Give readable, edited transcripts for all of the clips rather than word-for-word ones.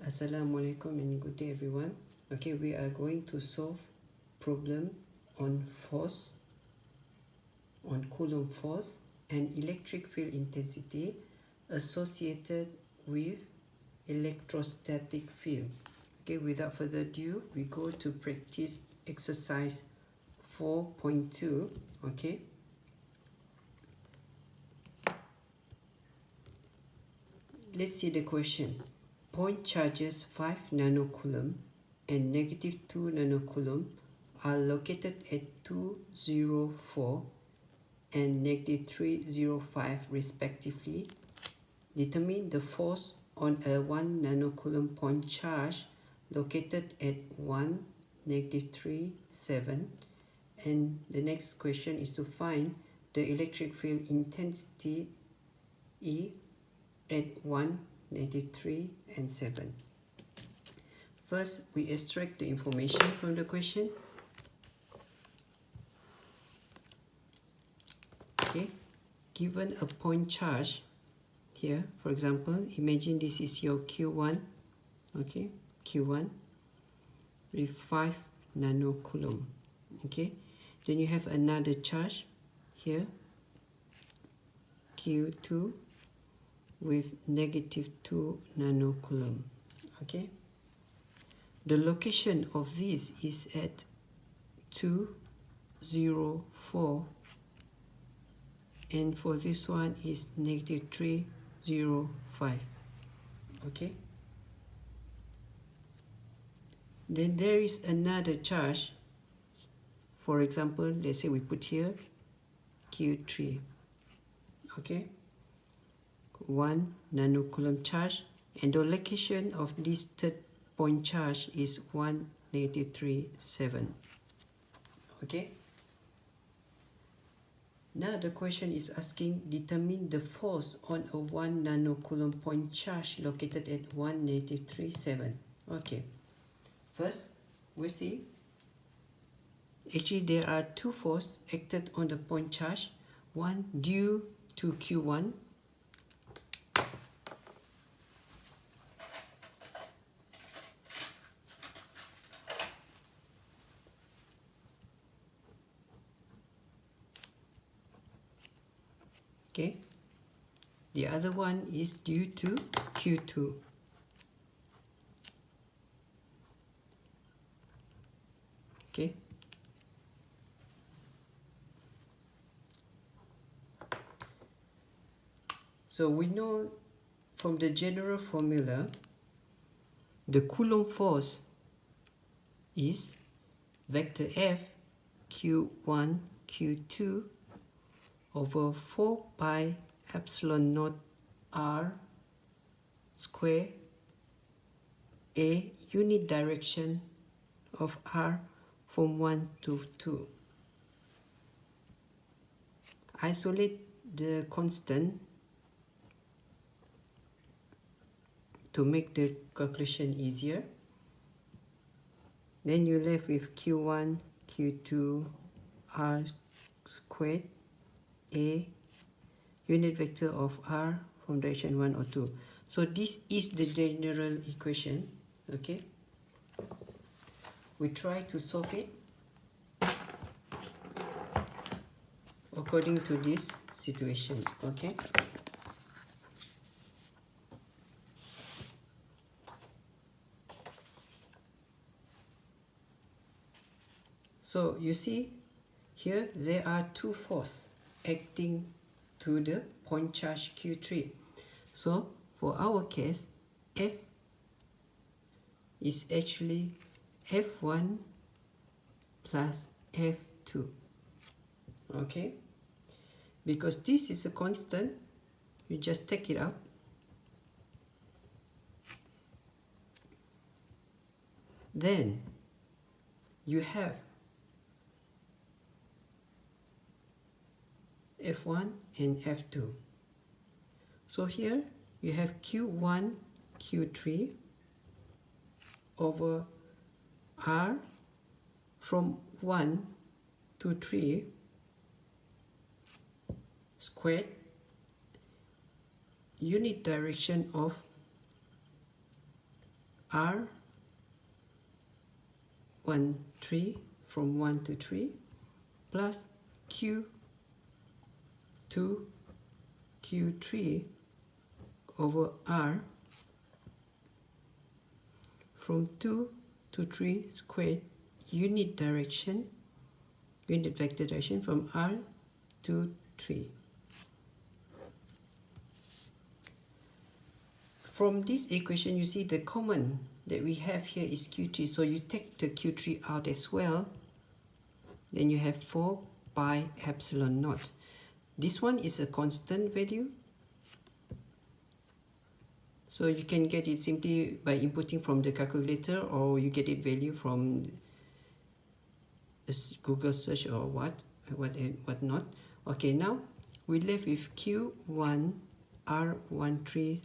Assalamualaikum and good day everyone. Okay, we are going to solve problem on force, on Coulomb force and electric field intensity associated with electrostatic field. Okay, without further ado, we go to practice exercise 4.2. Okay, let's see the question. Point charges 5 nanocoulomb and negative 2 nanocoulomb are located at 204 and negative 305 respectively. Determine the force on a 1 nanocoulomb point charge located at 1, negative 3, 7. And the next question is to find the electric field intensity E at 1, negative 3 and 7. First, we extract the information from the question. Okay, given a point charge here, for example, imagine this is your Q1, okay, Q1 with 5 nanocoulomb, okay. Then you have another charge here, Q2 with negative 2 nanocoulomb, okay. The location of this is at 204 and for this one is negative 305, okay. Then there is another charge, for example, let's say we put here Q3, okay, 1 nanocoulomb charge, and the location of this third point charge is 1, negative 3, 7, okay. Now the question is asking determine the force on a 1 nanocoulomb point charge located at 1, negative 3, 7. Okay, first we see actually there are two forces acted on the point charge, one due to Q1 okay, the other one is due to Q2. Okay, so we know from the general formula the Coulomb force is vector F Q1 Q2 over 4 pi epsilon naught R square A unit direction of R from 1 to 2. Isolate the constant to make the calculation easier. Then you left with Q1 Q2 R squared A unit vector of R from direction 1 or 2. So this is the general equation, okay. We try to solve it according to this situation, okay. So you see here there are two forces acting to the point charge Q3. So for our case, F is actually F1 plus F2, okay. Because this is a constant, you just take it out. Then you have F1 and F2. So here you have Q1, Q3 over R from 1 to 3 squared unit direction of R 1 3 from 1 to 3 plus Q 2 Q3 over R from 2 to 3 squared unit vector direction from R to 3. From this equation, you see the common that we have here is Q3, so you take the Q3 out as well, then you have 4 pi epsilon naught. This one is a constant value, so you can get it simply by inputting from the calculator, or you get it value from Google search or whatnot. Okay, now we left with Q1 R13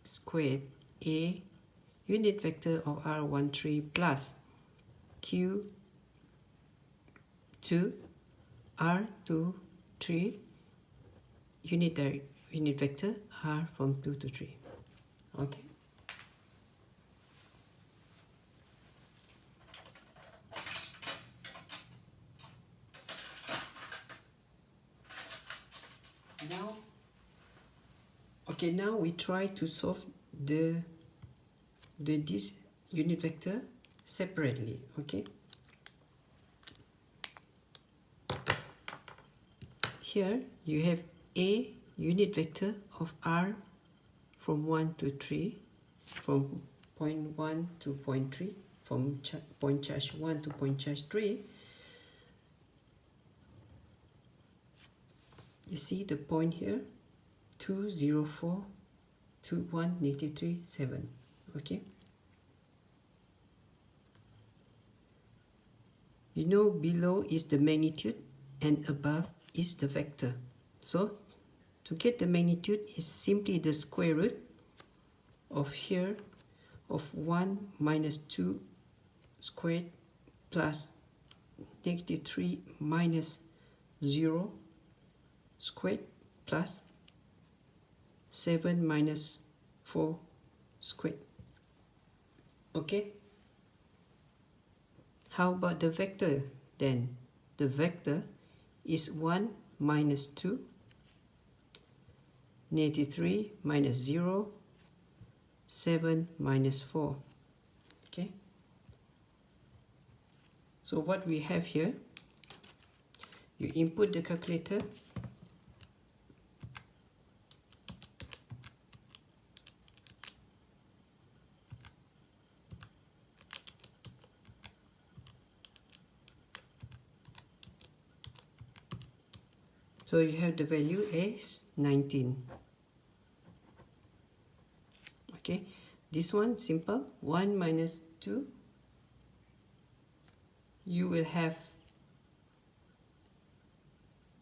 squared A unit vector of R13 plus Q2 R23 unit vector R from 2 to 3. Okay. Now we try to solve this unit vector separately. Okay. Here you have A unit vector of R from 1 to 3, from point 1 to point 3, from point charge 1 to point charge 3. You see the point here, 2, 0, 4, 2, 1, -3, 7. Okay. You know below is the magnitude and above is the vector. So to get the magnitude is simply the square root of here of 1 minus 2 squared plus -3 minus 0 squared plus 7 minus 4 squared. Okay. How about the vector then? The vector is 1 minus 2, -3 minus 0, 7 minus 4. Okay. So what we have here, you input the calculator. So you have the value as 19. Okay, this one simple, 1 minus 2, you will have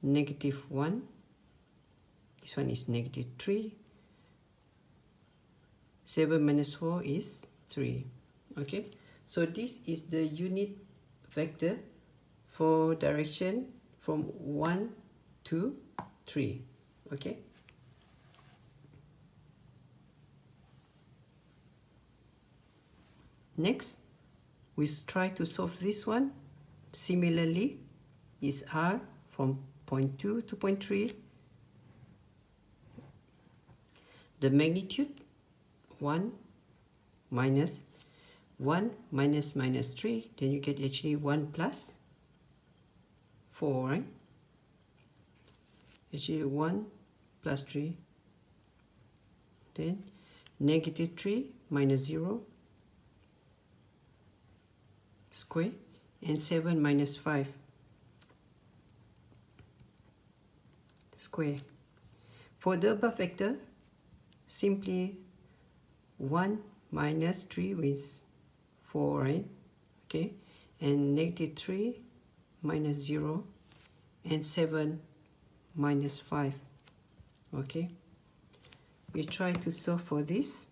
-1, this one is -3, 7 minus 4 is 3. Okay, so this is the unit vector for direction from 1 to 3. Okay. Next, we try to solve this one. Similarly, is R from point 2 to point 3. The magnitude 1 minus 1 minus minus 3, then you get actually 1 plus 4, right? Actually 1 plus 3, then -3 minus 0 square, and 7 minus 5 square. For the above vector, simply 1 minus 3 is 4, right? Okay, and -3 minus 0 and 7 minus 5. Okay, we try to solve for this.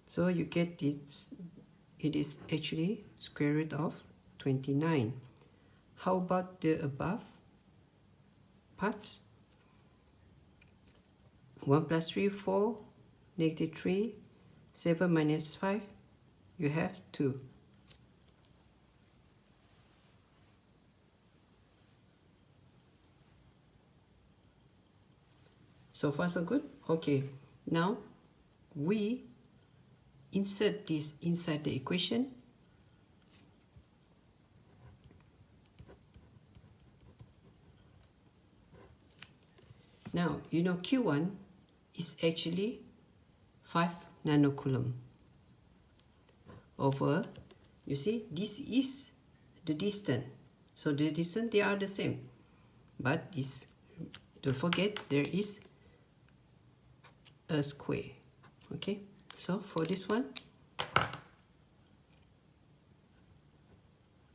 So you get it is actually square root of 29. How about the above parts? 1 plus 3, 4, negative 3, 7 minus 5, you have 2. So far so good? Okay, now we insert this inside the equation. Now, you know Q1 is actually 5 nanocoulomb over, you see, this is the distance. So the distance, they are the same. But this, don't forget, there is a square. Okay, so for this one,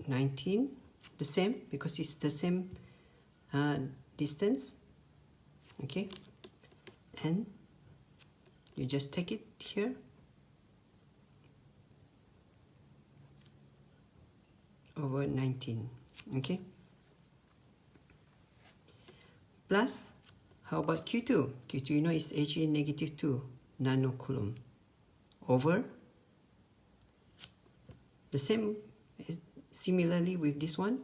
19, the same, because it's the same distance. Okay, and you just take it here, over 19. Okay, plus, how about Q2? Q2, you know, is actually negative 2 nanocoulomb over the same, similarly with this one,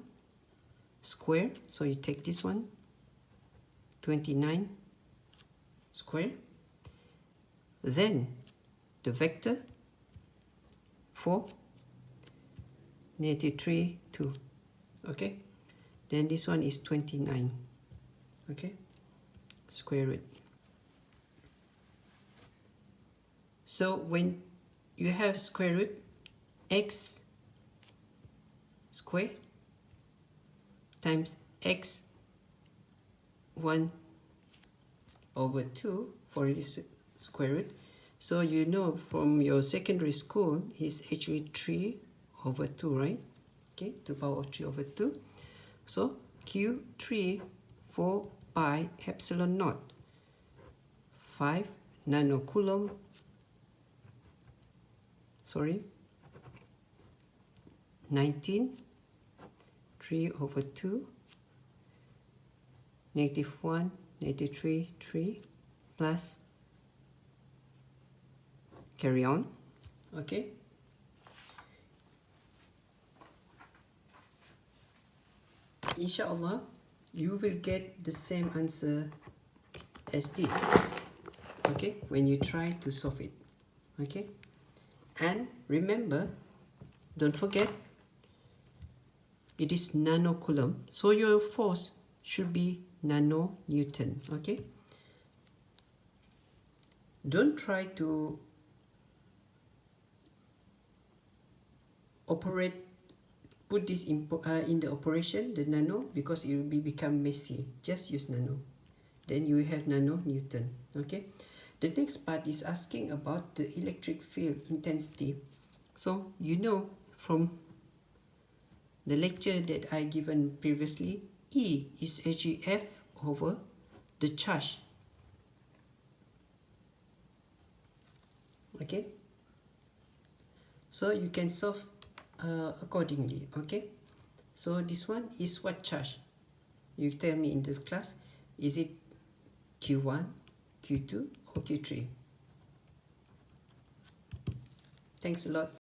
square. So you take this one, 29 square, then the vector 4, negative 3, 2. Okay, then this one is 29. Okay, square root. So when you have square root, x square times x 1 over 2 for this square root. So you know from your secondary school is actually 3 over 2, right? Okay, to the power of 3 over 2. So Q3 4 pi epsilon naught 5 nanocoulomb, sorry, 19 3 over 2, negative 1, negative 3, 3, plus, carry on. Okay, inshallah you will get the same answer as this, okay, when you try to solve it. Okay, and remember, don't forget, it is nanocoulomb, so your force should be nanonewton. Okay, don't try to put this in the operation, the nano, because it will become messy. Just use nano, then you will have nanonewton. Okay, the next part is asking about the electric field intensity. So you know from the lecture that I given previously, E is actually F over the charge. Okay, so you can solve accordingly. Okay, so this one is what charge? You tell me in this class, is it Q1, Q2 or Q3? Thanks a lot.